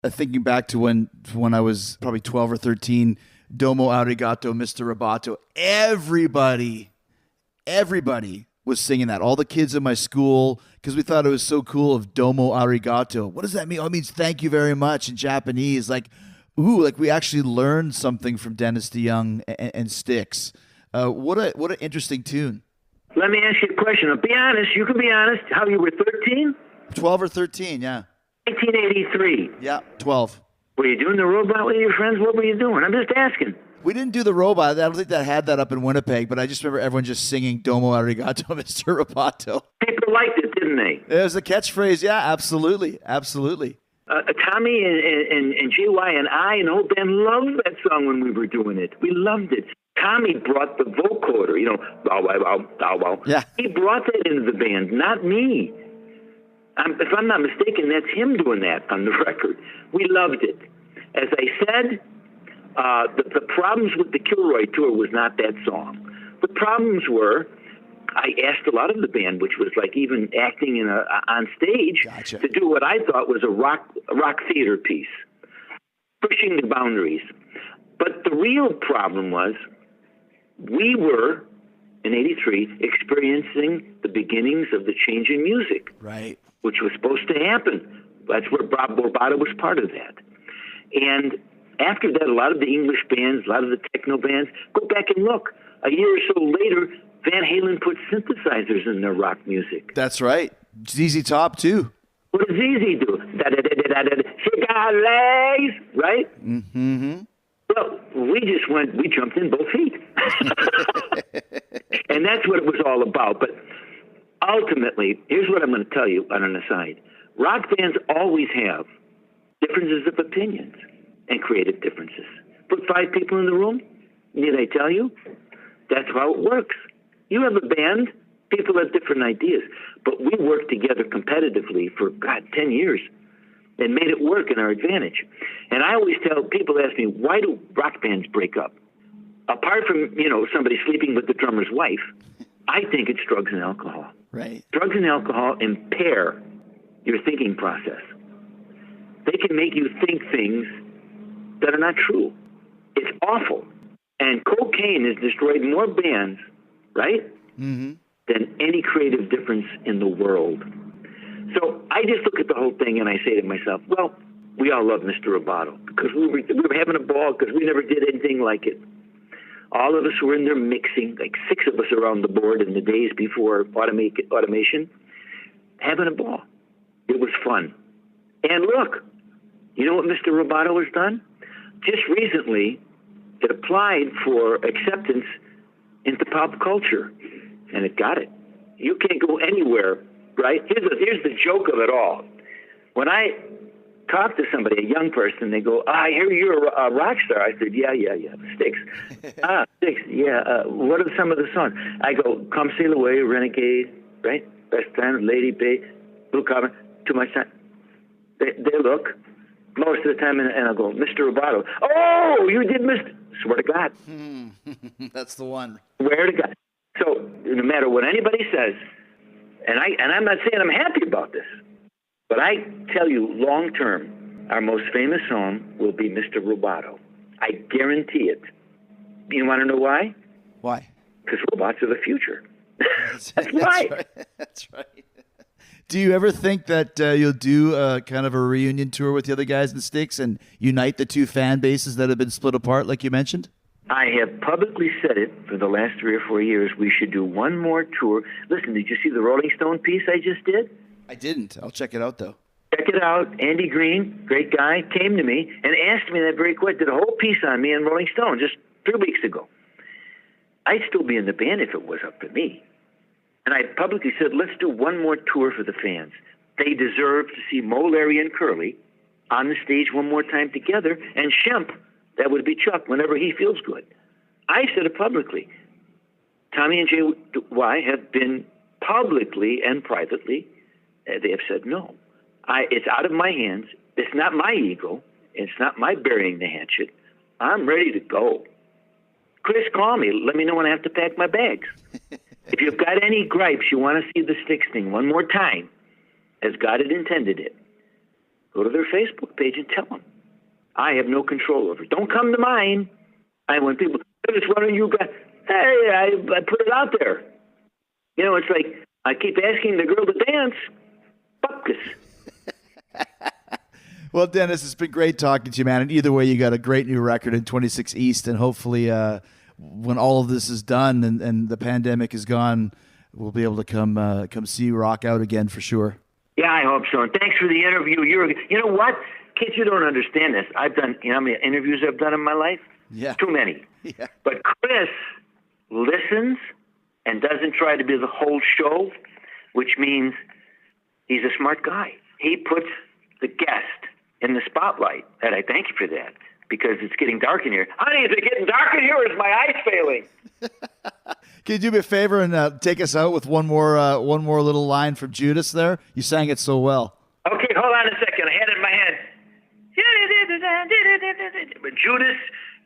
Thinking back to when I was probably 12 or 13, Domo Arigato, Mr. Roboto, everybody was singing that. All the kids in my school, because we thought it was so cool of Domo Arigato. What does that mean? Oh, it means thank you very much in Japanese. Like, ooh, like we actually learned something from Dennis DeYoung and Styx. What an interesting tune. Let me ask you a question. Now, be honest. You can be honest. How you were 13? 12 or 13, yeah. 1983. Yeah, 12. Were you doing the robot with your friends? What were you doing? I'm just asking. We didn't do the robot. I don't think that had that up in Winnipeg, but I just remember everyone just singing Domo Arigato, Mr. Roboto. People liked it, didn't they? It was a catchphrase. Yeah, absolutely. Absolutely. Tommy and JY and I and the whole band loved that song when we were doing it. We loved it. Tommy brought the vocoder, bow, wow, wow, bow, wow. Yeah. He brought that into the band, not me. If I'm not mistaken, that's him doing that on the record. We loved it. As I said, the problems with the Kilroy tour was not that song. The problems were, I asked a lot of the band, which was like even acting on stage, Gotcha. to do what I thought was a rock theater piece, pushing the boundaries. But the real problem was, we were, in '83, experiencing the beginnings of the change in music. Right. Which was supposed to happen. That's where Bob Bobata was part of that. And after that, a lot of the English bands, a lot of the techno bands, go back and look. A year or so later, Van Halen put synthesizers in their rock music. That's right. ZZ Top, too. What does ZZ do? She got legs, right? Mm-hmm. Well, we jumped in both feet. And that's what it was all about. But ultimately, here's what I'm going to tell you on an aside. Rock bands always have differences of opinions and creative differences. Put 5 people in the room, need I tell you? That's how it works. You have a band, people have different ideas, but we worked together competitively for, 10 years and made it work in our advantage. And I always tell people, ask me, why do rock bands break up? Apart from, somebody sleeping with the drummer's wife, I think it's drugs and alcohol. Right. Drugs and alcohol impair your thinking process. They can make you think things that are not true. It's awful. And cocaine has destroyed more bands, right, Mm-hmm. than any creative difference in the world. So I just look at the whole thing and I say to myself, well, we all love Mr. Roboto because we were having a ball because we never did anything like it. All of us were in there mixing, like 6 of us around the board in the days before automation, having a ball. It was fun. And look, you know what Mr. Roboto has done? Just recently, it applied for acceptance into pop culture, and it got it. You can't go anywhere, right? Here's the joke of it all. When I talk to somebody, a young person, they go, I hear you're a rock star. I said, yeah, Styx. Styx, yeah. What are some of the songs? I go, Come Sail Away, Renegade, right? Best Time, Lady Bay, Blue Carbon, Too Much Time. They look most of the time, and I'll go, Mr. Roboto. Oh, you did Mr. Swear to God. That's the one. Swear to God. So no matter what anybody says, and I'm not saying I'm happy about this, but I tell you, long term, our most famous song will be Mr. Roboto. I guarantee it. You want to know why? Why? Because robots are the future. That's right. right. That's right. Do you ever think that you'll do kind of a reunion tour with the other guys in the Styx and unite the 2 fan bases that have been split apart, like you mentioned? I have publicly said it for the last 3 or 4 years. We should do one more tour. Listen, did you see the Rolling Stone piece I just did? I didn't. I'll check it out, though. Check it out. Andy Green, great guy, came to me and asked me that very question. Did a whole piece on me in Rolling Stone just 3 weeks ago. I'd still be in the band if it was up to me. And I publicly said, let's do one more tour for the fans. They deserve to see Mo, Larry, and Curly on the stage one more time together. And Shemp, that would be Chuck, whenever he feels good. I said it publicly. Tommy and JY have been publicly and privately, they have said no. It's out of my hands. It's not my ego. It's not my burying the hatchet. I'm ready to go. Chris, call me. Let me know when I have to pack my bags. If you've got any gripes, you want to see the Styx thing one more time, as God had intended it, go to their Facebook page and tell them. I have no control over it. Don't come to mine. When people, it's one of you guys, hey, I put it out there. You know, it's like, I keep asking the girl to dance. Fuck this. Well, Dennis, it's been great talking to you, man. And either way, you got a great new record in 26 East. And hopefully when all of this is done and the pandemic is gone, we'll be able to come see you rock out again for sure. Yeah, I hope so. And thanks for the interview. You know what? Kids, you don't understand this. I've done, you know how many interviews I've done in my life? Yeah. Too many. Yeah. But Chris listens and doesn't try to be the whole show, which means he's a smart guy. He puts the guest in the spotlight, and I thank you for that, because it's getting dark in here. Honey, is it getting dark in here, or is my eyes failing? Can you do me a favor and take us out with one more little line from Judas there? You sang it so well. Okay, hold on a second. I had it in my head.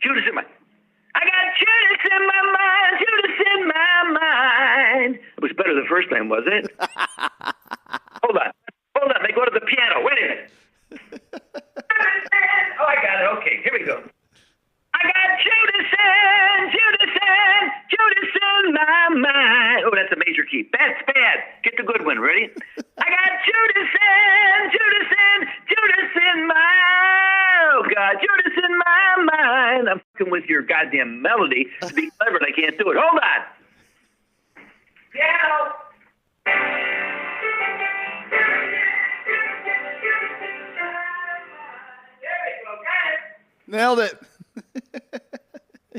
Judas in my... I got Judas in my mind, Judas in my mind. It was better the first time, wasn't it? Hold on. They go to the piano. Wait a minute. Oh, I got it. Okay, here we go. I got Judas in my mind. Oh, that's a major key. That's bad. Get the good one. Ready? I got Judas in my... Oh, God, Judas in my mind. I'm fucking with your goddamn melody to be clever, and I can't do it. Hold on. Piano. There we go. Got it. Nailed it.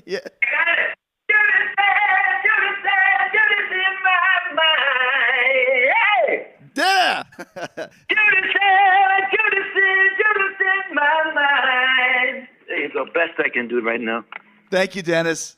Yeah. Got it. Judas in my mind. Hey! Yeah. Judas in my mind. There you go. Best I can do right now. Thank you, Dennis.